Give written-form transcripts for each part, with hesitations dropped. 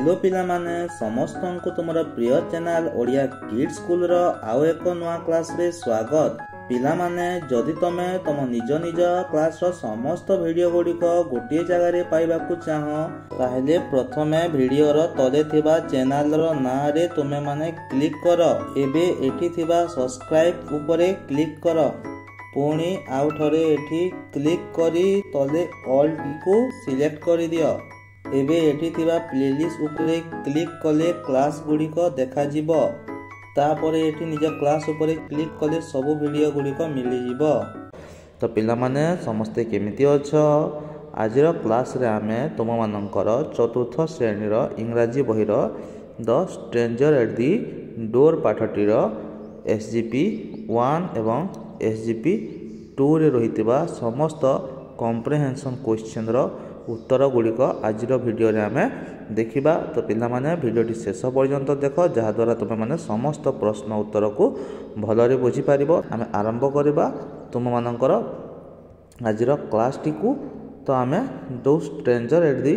Hello पिला माने समस्त को तुम प्रिय चैनल ओडिया किड्स स्कूल रो आउ एक नवा क्लास रे स्वागत। पिला माने जदि तमे तुम निज निज क्लास रो समस्त वीडियो गुड़िक गोटे जगह रे पाइबाकू चाहो ताहेले प्रथमे वीडियो रो तले थिबा चैनल रो ना रे तुमे माने क्लिक करो। एबे एठी थिबा सब्सक्राइब उपरे क्लिक करो। पुणी आउ थरे एठी क्लिक करी तले ऑल को सिलेक्ट करि दियो। एबे एठी थिबा प्लेलिस्ट उपरे क्लिक कले क्लास गुड़िक देखा जिवो। तापरे एठी निज क्लास उपरे क्लिक कले सब वीडियो गुड़िक मिली जिवो। तो पिला माने समस्ते केमिति अछो? आजिर क्लास रे आमे तुम मानकर चतुर्थ श्रेणी रो इंग्राजी बही रो the stranger at the door पाठटी रो एसजीपी 1 एवं एसजीपी 2 रे रहितबा समस्त कॉम्प्रिहेंशन क्वेश्चन रो उत्तर गुड़िक आज वीडियो रे आमे देखिबा। तो पिला माने वीडियोटी शेष पर्यंत देख जहा द्वारा तुम माने समस्त प्रश्न उत्तर को भलरे बुझी पारिबो। आमे आरंभ करिबा तुम मानकर आज क्लास टी को। तो आमे दो स्ट्रेंजर एट दी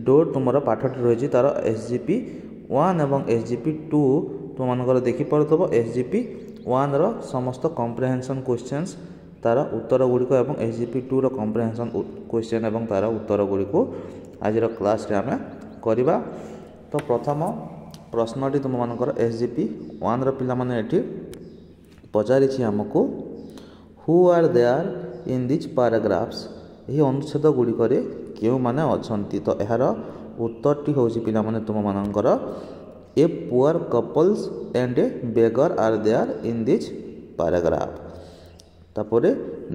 डोर तुमर पाठटी रही तार एसजीपी 1 एवं एसजीपी 2 तुम मानकर देखि पड़थबो। एसजीपी 1 रो समस्त कॉम्प्रिहेंशन क्वेश्चंस तार उत्तर गुड़िक एवं एसजीपी 2 रो कॉम्प्रिहेंशन क्वेश्चन एवं तार उत्तर गुड़िक आज क्लास रे आमे करिबा। तो प्रथम प्रश्नटी तुम मानकर एसजीपी 1 रो पिला माने एठी पचारिछि हमको who are there in this paragraphs. एही अनुच्छेद गुड़िक रे केउ माने अछंती। तो एहार उत्तरटी होछि पिला माने तुम मानकर a poor couples and a beggar are there in this paragraph. तापरे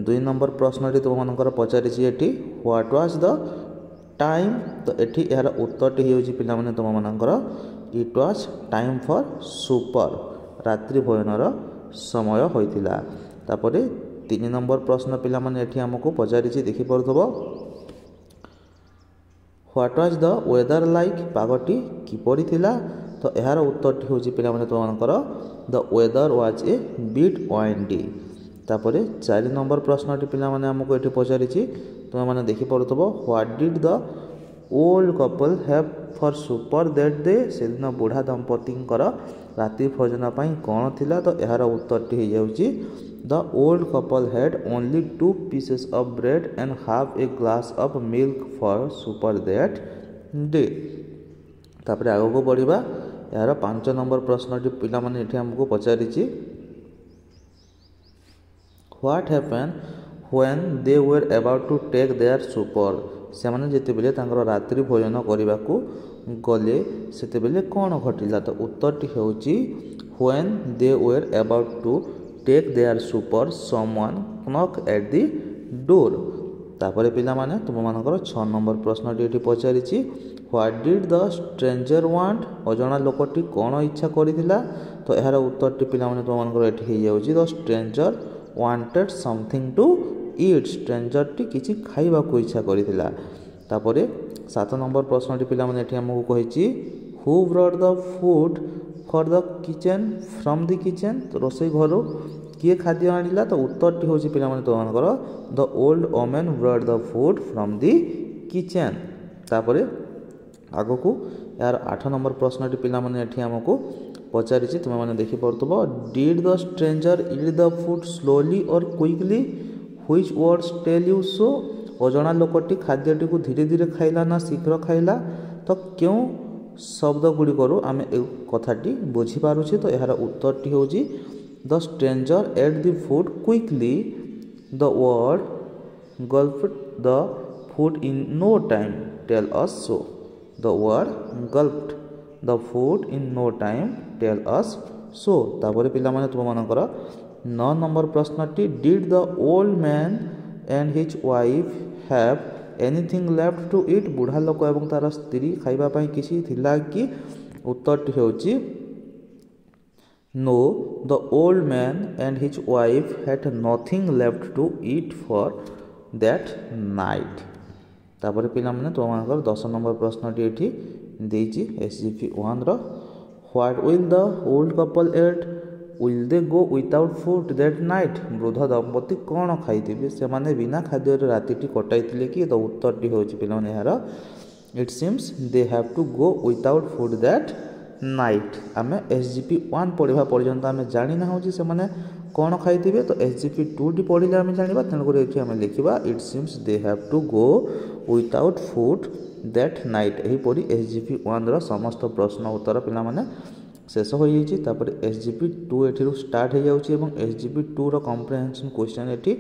2 नंबर प्रश्नटी तुम मानकर पचारिछि एठी व्हाट वाज द टाइम। तो एठी यार उत्तरटी हेउछि पिला माने तुम मानकर it was time for super. रात्रि भोजनर समय होइतिला। तापरे 3 नंबर प्रश्न पिला माने एठी हमको पचारिछि देखि पड़थबो what was the weather like. पागटी किपरि थिला। तो यार उत्तरटी होछि पिला माने तुम मानकर the weather was a bit windy. तापरे 4 नंबर प्रश्नटी पिला माने हमको एठी पचारिछि तुम माने देखि पड़थबो what did the old couple have for supper that day. से दिन बुढ़ा दंपतिंकर रात्रि भोजन पई कोन थिला। तो यार उत्तरटी हे जाउछि the old couple had only 2 pieces of bread and half a glass of milk for supper that day. तापरे आगो को बढ़िबा। यार 5 नंबर प्रश्नटी पिला माने एठी हमको पचारिछि what happen when they were about to take their supper. से माने जेते बेले तांकर रात्रि भोजन करबाकू गले सेते बेले कोन घटिला। तो उत्तरटी हेउची when they were about to take their supper someone knock at the door. तापरे पिला माने तुम मानकर 6 नंबर प्रश्नटी एठी पचारिछि what did the stranger want. अजणा लोकटी कोन इच्छा करिथिला। तो एहार उत्तरटी पिला माने तुम मानकर एठी हे जाउछि the stranger wanted something to eat. Stranger टी किछि खाइबा को इच्छा करिथिला। तापरे 7 नंबर प्रश्नटी पिला माने एठी हमहु कहिछि who brought the food for the kitchen from the kitchen. तो रोसई घरो किए खाद्य आनिला। तो उत्तरटी होछि पिला माने तो मानकर the old woman brought the food from the kitchen. तापरे आगो को यार 8 नंबर प्रश्नटी पिला माने एठी हमको पचारिछि तुम माने देखि पड़तबो did the stranger eat the food slowly or quickly which words tell you so. अजणा लोकटी खाद्यटी को धीरे धीरे खाइला ना शीघ्र खाइला। तो क्यों शब्द गुड़िकरू आमे ए कथाटी बुझी पारुछि। तो यार उत्तरटी होछि the stranger eight the food quickly the word gulped the food in no time tell us so. The word gulped the food in no time tell us so. तापरे पिला माने तुम मानकर 9 नंबर प्रश्नटी did the old man and his wife have anything left to eat. बुढ़ा लोक एवं तार स्त्री खाइबा पई किछि थिला कि। उत्तरटी हेउछि no the old man and his wife had nothing left to eat for that night. तापरे पिला माने तुम मानकर 10 नंबर प्रश्नटी एठी देइछि एसजीपी 1 रो what will the old couple eat will they go without food that night. वृद्ध दंपति कौन खाइथिबे से माने बिना खाद्य रातिटी कटाइथिले कि। तो उत्तरटी होछि पिला माने यार it seems they have to go without food that night. आम SGP1 पढ़ा पर्यंत आम जाणी ना से मैंने कौन खाइबे, तो SGP2 टी पढ़ले आम जाना। तेणुक ये आम लिखा it seems they have to go without food that night. यहीपरी SGP1 समस्त प्रश्न उत्तर पिला माने शेष हो जापर SGP2 एठी स्टार्ट हो जाउची एवं SGP2 रो कॉम्प्रिहेंशन क्वेश्चन एठी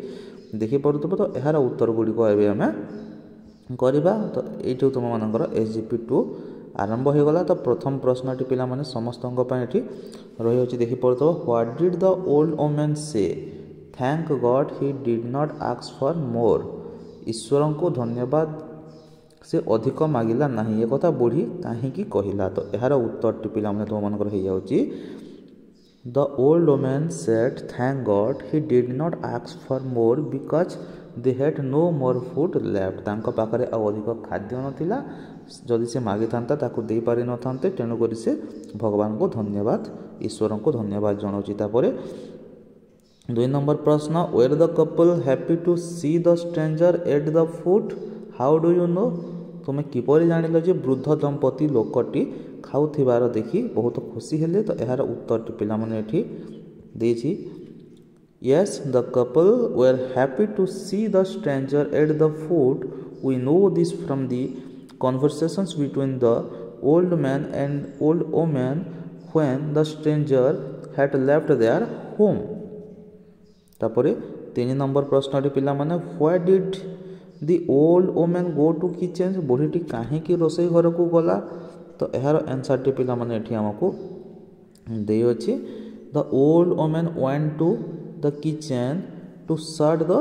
देखि पड़ुतबो। तो यार उत्तर गुडी को एबे हमें करबा। तो एठी तुम मानकर SGP2 आरंभ हो गला। तो प्रथम प्रश्नटी पिला माने समस्तଙ୍କ ପାଇଁ एठी रही अछि देखि पड़ुतबो। What did the old woman say? Thank god he did not ask for more. ईश्वर को धन्यवाद से अधिक मागिला नहीं, ये कथा बुढ़ी कहीं कहला। तो यार उत्तर पिला माने तुम मानकर हो जाउची the old women said thank god he did not ask for more because they had no more food left. तांको पाखरे आ अधिक खाद्य नथिला, जदि से मागी थांता ताकू दे पारि न थांते, तेणु करी से भगवान को धन्यवाद, ईश्वर को धन्यवाद जणाउची। तापरे 2 नंबर प्रश्न, were the couple happy to see the stranger eight the food how do you know? तुम किपरि जानिल जे वृद्ध दंपति लोकटी खाउथिबार देखि बहुत खुशी हेले? तो यार उत्तर पिला माने एठी देछि yes the couple were happy to see the stranger eight the food. We know this from the conversations between the old man and old woman when the stranger had left their home। तापरे 3 number प्रश्न पिला माने why did the old woman go to kitchen? बुढ़ीटी काहे की रोसई घर को गला? तो यार आंसर टी पिला माने एठी हमको दे अछि the old woman went to the kitchen to shut the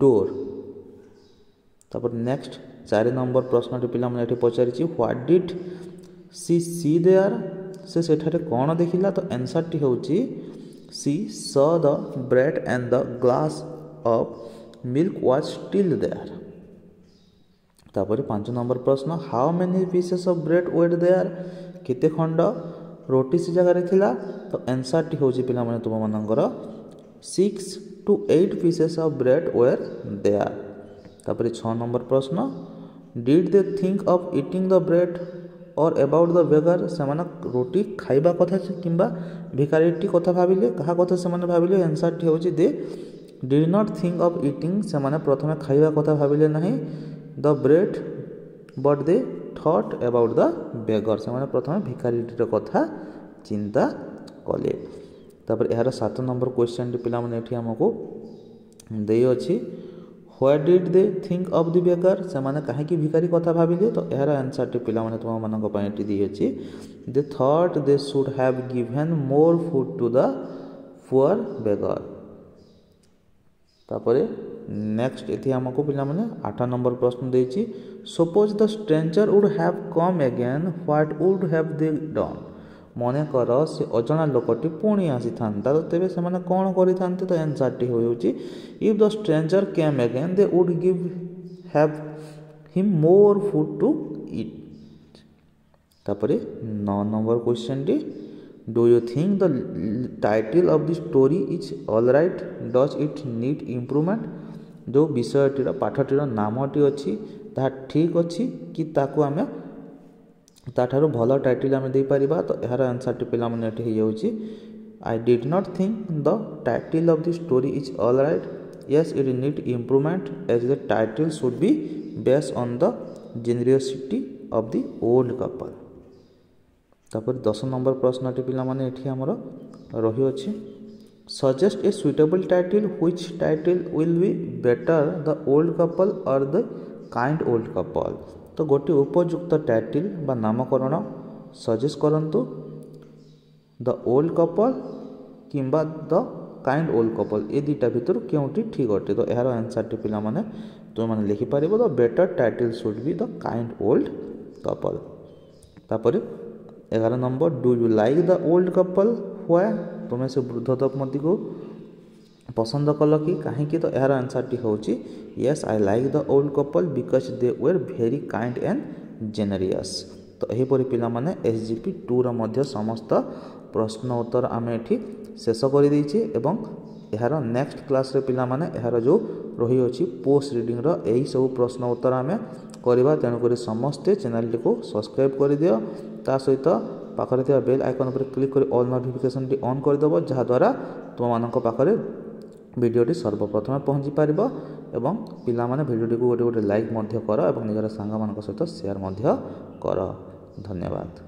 door। तापर नेक्स्ट 4 नंबर प्रश्न पिला माने एठी पचारिछि what did she see there? से सेठारे कोन देखिला? तो आंसर टी होछि she saw the bread and the glass of milk was still there. तापर 5 नंबर प्रश्न how many pieces of bread were there? केते खंड रोटी से जगह थिला? तो आंसर टी होछि पिला माने तुम मानकर 6 to 8 pieces of bread were there. तापर 6 नंबर प्रश्न did they think of eating the bread और अबाउट द बेगर? से रोटी खाइबा कथा किंबा भिखारीटी कथा भाविले, कहा कथा से भाविले? आंसर टी होछि they did not think of eating. से प्रथमे खाइबा कथा भाविले नहीं the bread but they thought about the beggar. से प्रथमे भिखारीटीर कथा चिंता कले। तापर यार 7 नंबर क्वेश्चन पिला माने एठी हमको देई अछि why did they think of the beggar? से कहीं की भिखारी कथा भाविले? तो यार आंसर टी पिला माने तुम मानक पय एठी दी अछि they thought they should have given more food to the poor beggar. तापरे नेक्स्ट एथि हमको पिला माने 8 नंबर प्रश्न देछि suppose the stranger would have come again what would have they done? मने कर से अजना लोकटी पुणी आसी थांता, तो तेबे से माने कोन करि थांते? तो आंसर टी होउछि if the stranger came again they would give have him more food to eat. तापरे 9 नंबर क्वेश्चन टी do you think the title of the story is alright does it need improvement? जो विषयटीर पाठटीर नामटी अच्छी ताहा ठीक अच्छी कि ताकू आमे ताठारु भल टाइटल आमे दे परिबा? तो यार आंसर टी पिला माने एठी हो जाउछि I did not think the title of the story is alright yes it need improvement as the title should be based on the generosity of the old couple. तापर 10 number प्रश्न T पिला माने एठी हमर रही अछि suggest a suitable title which title will be better the old couple or the kind old couple? तो गोटे उपयुक्त टाइटल बा नामकरण सजेस्ट करंतु द ओल्ड कपल किंबा द काइंड ओल्ड कपल ए दुटा भितर केउटी ठीक अटे? तो यार आंसर टी पिला माने तुम माने लिखि पारिबो the better title should be the kind old couple. तापर 11 number do you like the old couple why? तुम्हें से वृद्ध दंपति को पसंद कल कि कहीं? तो यार आंसर टी होछि yes I like the old couple because they were very kind and generous. तो यहीपरि पिला माने SGP2 रो मध्य समस्त प्रश्न उत्तर आमे एठी शेष करि दैछि एवं यार नेक्स्ट क्लास रे पिला माने यार जो रही अछि पोस्ट रीडिंग रो एही सब प्रश्न उत्तर आमे करबा। तेणुक समस्ते चैनल को सब्सक्राइब कर दियो। ता सहित पाखरे थिबा बेल आइकन पर क्लिक कर ऑल नोटिफिकेशन टी ऑन कर दबो, जहा द्वारा तुम मानक पाखरे वीडियोटी सर्वप्रथम पहुँची पारिबो। एवं पिला माने वीडियोटी को गोटे गोटे लाइक मध्य कर एवं निजर सांग मानक सहित शेयर मध्य कर। धन्यवाद।